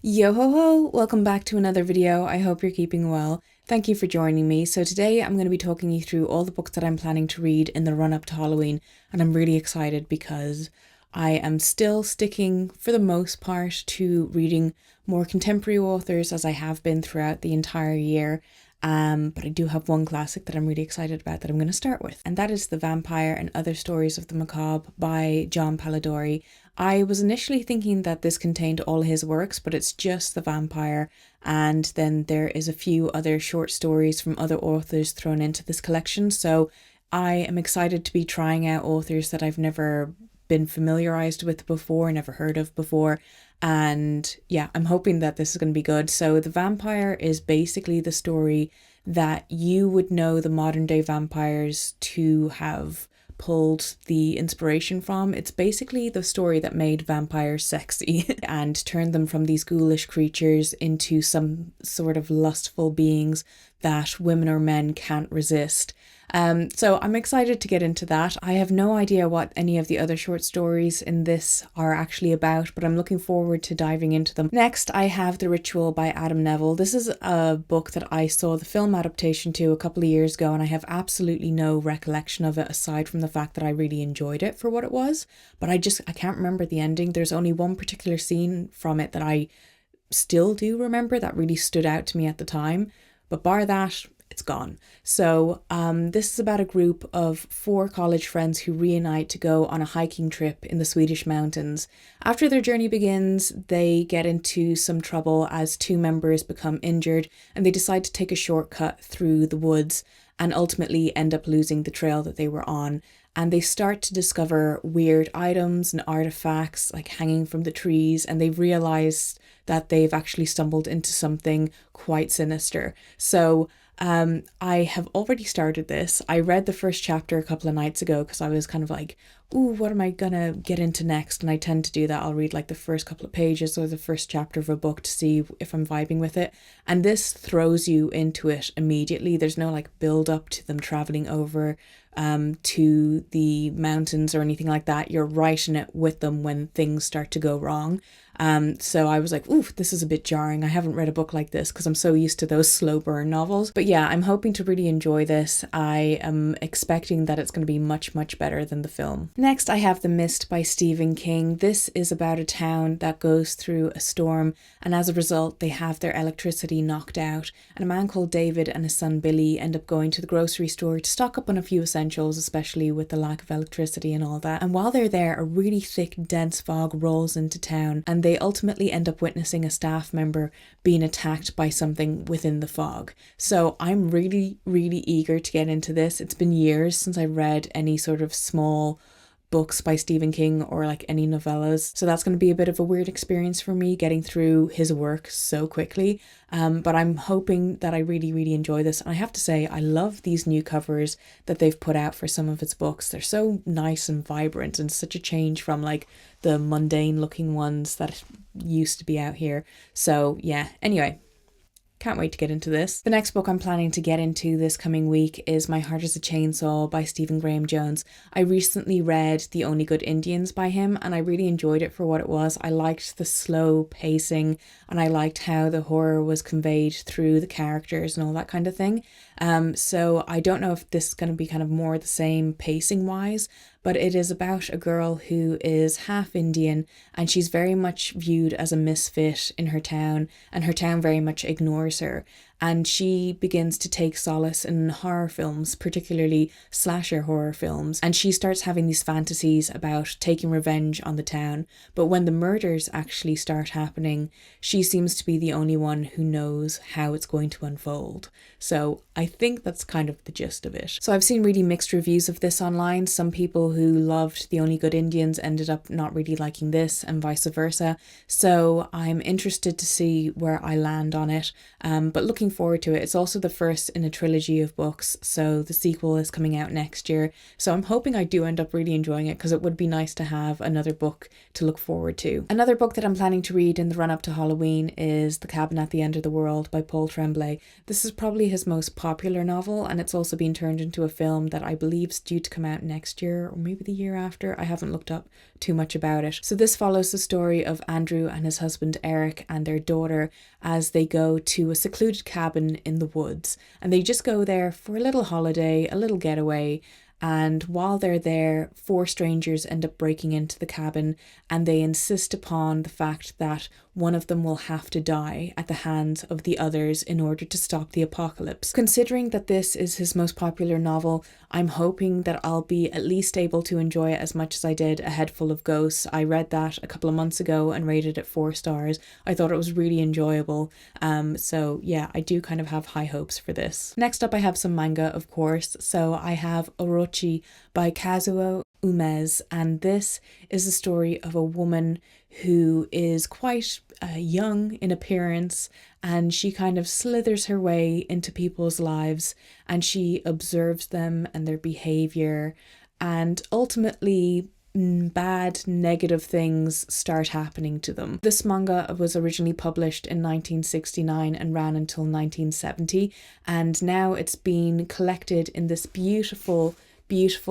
Yo ho ho! Welcome back to another video. I hope you're keeping well. Thank you for joining me. So today I'm going to be talking you through all the books that I'm planning to read in the run up to Halloween, and I'm really excited because I am still sticking for the most part to reading more contemporary authors as I have been throughout the entire year. But I do have one classic that I'm really excited about that I'm going to start with, and that is The Vampyre and Other Stories of the Macabre by John Polodori. I was initially thinking that this contained all his works, but it's just The Vampyre, and then there is a few other short stories from other authors thrown into this collection. So I am excited to be trying out authors that I've never been familiarized with before, never heard of before. And yeah, I'm hoping that this is going to be good. So The Vampyre is basically the story that you would know the modern day vampires to have pulled the inspiration from. It's basically the story that made vampires sexy and turned them from these ghoulish creatures into some sort of lustful beings that women or men can't resist. So I'm excited to get into that. I have no idea what any of the other short stories in this are actually about, but I'm looking forward to diving into them. Next, I have The Ritual by Adam Nevill. This is a book that I saw the film adaptation to a couple of years ago, and I have absolutely no recollection of it aside from the fact that I really enjoyed it for what it was, but I can't remember the ending. There's only one particular scene from it that I still do remember that really stood out to me at the time, but bar that, it's gone. So this is about a group of 4 college friends who reunite to go on a hiking trip in the Swedish mountains. After their journey begins, they get into some trouble as 2 members become injured, and they decide to take a shortcut through the woods and ultimately end up losing the trail that they were on. And they start to discover weird items and artifacts like hanging from the trees, and they realize that they've actually stumbled into something quite sinister. So I have already started this. I read the first chapter a couple of nights ago because I was kind of like, ooh, what am I gonna get into next? And I tend to do that. I'll read like the first couple of pages or the first chapter of a book to see if I'm vibing with it. And this throws you into it immediately. There's no like build up to them traveling over to the mountains or anything like that. You're right in it with them when things start to go wrong. So I was like, ooh, this is a bit jarring. I haven't read a book like this because I'm so used to those slow burn novels. But yeah, I'm hoping to really enjoy this. I am expecting that it's going to be much, much better than the film. Next, I have The Mist by Stephen King. This is about a town that goes through a storm, and as a result, they have their electricity knocked out. And a man called David and his son Billy end up going to the grocery store to stock up on a few essentials, especially with the lack of electricity and all that. And while they're there, a really thick, dense fog rolls into town, and they ultimately end up witnessing a staff member being attacked by something within the fog. So I'm really, really eager to get into this. It's been years since I read any sort of small books by Stephen King or like any novellas, so that's going to be a bit of a weird experience for me getting through his work so quickly, but I'm hoping that I really, really enjoy this. And I have to say, I love these new covers that they've put out for some of its books. They're so nice and vibrant and such a change from like the mundane looking ones that used to be out here. So yeah, anyway, can't wait to get into this. The next book I'm planning to get into this coming week is My Heart is a Chainsaw by Stephen Graham Jones. I recently read The Only Good Indians by him, and I really enjoyed it for what it was. I liked the slow pacing, and I liked how the horror was conveyed through the characters and all that kind of thing. So I don't know if this is going to be kind of more the same pacing wise, but it is about a girl who is half Indian, and she's very much viewed as a misfit in her town, and her town very much ignores her. And she begins to take solace in horror films, particularly slasher horror films. And she starts having these fantasies about taking revenge on the town. But when the murders actually start happening, she seems to be the only one who knows how it's going to unfold. So I think that's kind of the gist of it. So I've seen really mixed reviews of this online. Some people who loved The Only Good Indians ended up not really liking this, and vice versa. So I'm interested to see where I land on it. But looking looking forward to it. It's also the first in a trilogy of books, so the sequel is coming out next year. So I'm hoping I do end up really enjoying it, because it would be nice to have another book to look forward to. Another book that I'm planning to read in the run up to Halloween is The Cabin at the End of the World by Paul Tremblay. This is probably his most popular novel, and it's also been turned into a film that I believe is due to come out next year or maybe the year after. I haven't looked up too much about it. So this follows the story of Andrew and his husband Eric and their daughter as they go to a secluded cabin in the woods, and they just go there for a little holiday, a little getaway. And while they're there, 4 strangers end up breaking into the cabin, and they insist upon the fact that one of them will have to die at the hands of the others in order to stop the apocalypse. Considering that this is his most popular novel, I'm hoping that I'll be at least able to enjoy it as much as I did A Head Full of Ghosts. I read that a couple of months ago and rated it 4 stars. I thought it was really enjoyable. So yeah, I do kind of have high hopes for this. Next up, I have some manga, of course. So I have Orochi by Kazuo Umezz, and this is the story of a woman who is quite young in appearance, and she kind of slithers her way into people's lives, and she observes them and their behavior, and ultimately bad, negative things start happening to them. This manga was originally published in 1969 and ran until 1970, and now it's been collected in this beautiful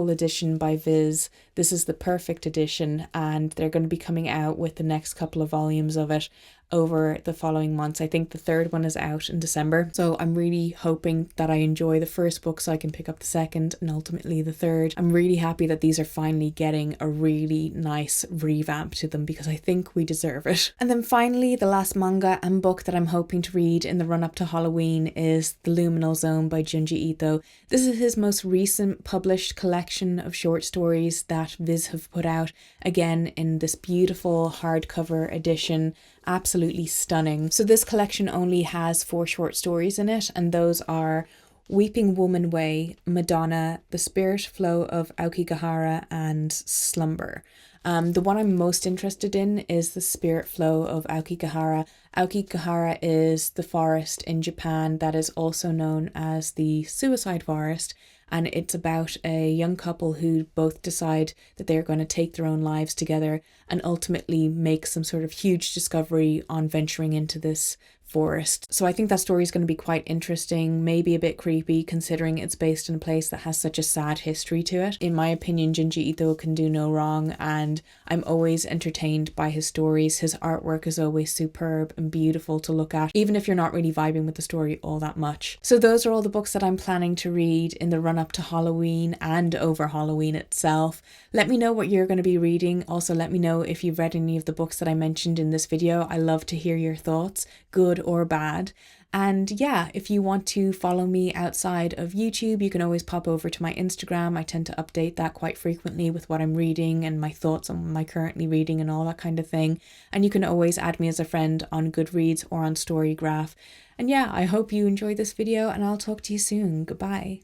edition by Viz. This is the perfect edition, and they're going to be coming out with the next couple of volumes of it over the following months. I think the 3rd one is out in December, so I'm really hoping that I enjoy the first book so I can pick up the 2nd and ultimately the 3rd. I'm really happy that these are finally getting a really nice revamp to them, because I think we deserve it. And then finally, the last manga and book that I'm hoping to read in the run up to Halloween is The Luminal Zone by Junji Ito. This is his most recent published collection of short stories that Viz have put out, again in this beautiful hardcover edition. Absolutely stunning. So this collection only has 4 short stories in it, and those are Weeping Woman Way, Madonna, The Spirit Flow of Aokigahara, and Slumber. The one I'm most interested in is The Spirit Flow of Aokigahara. Aokigahara is the forest in Japan that is also known as the Suicide Forest, and it's about a young couple who both decide that they're going to take their own lives together and ultimately make some sort of huge discovery on venturing into this forest. So I think that story is going to be quite interesting, maybe a bit creepy considering it's based in a place that has such a sad history to it. In my opinion, Junji Ito can do no wrong, and I'm always entertained by his stories. His artwork is always superb and beautiful to look at, even if you're not really vibing with the story all that much. So those are all the books that I'm planning to read in the run up to Halloween and over Halloween itself. Let me know what you're going to be reading. Also, let me know if you've read any of the books that I mentioned in this video. I love to hear your thoughts, good or bad. And yeah, if you want to follow me outside of YouTube, you can always pop over to my Instagram. I tend to update that quite frequently with what I'm reading and my thoughts on my currently reading and all that kind of thing. And you can always add me as a friend on Goodreads or on Storygraph. And yeah, I hope you enjoyed this video, and I'll talk to you soon. Goodbye.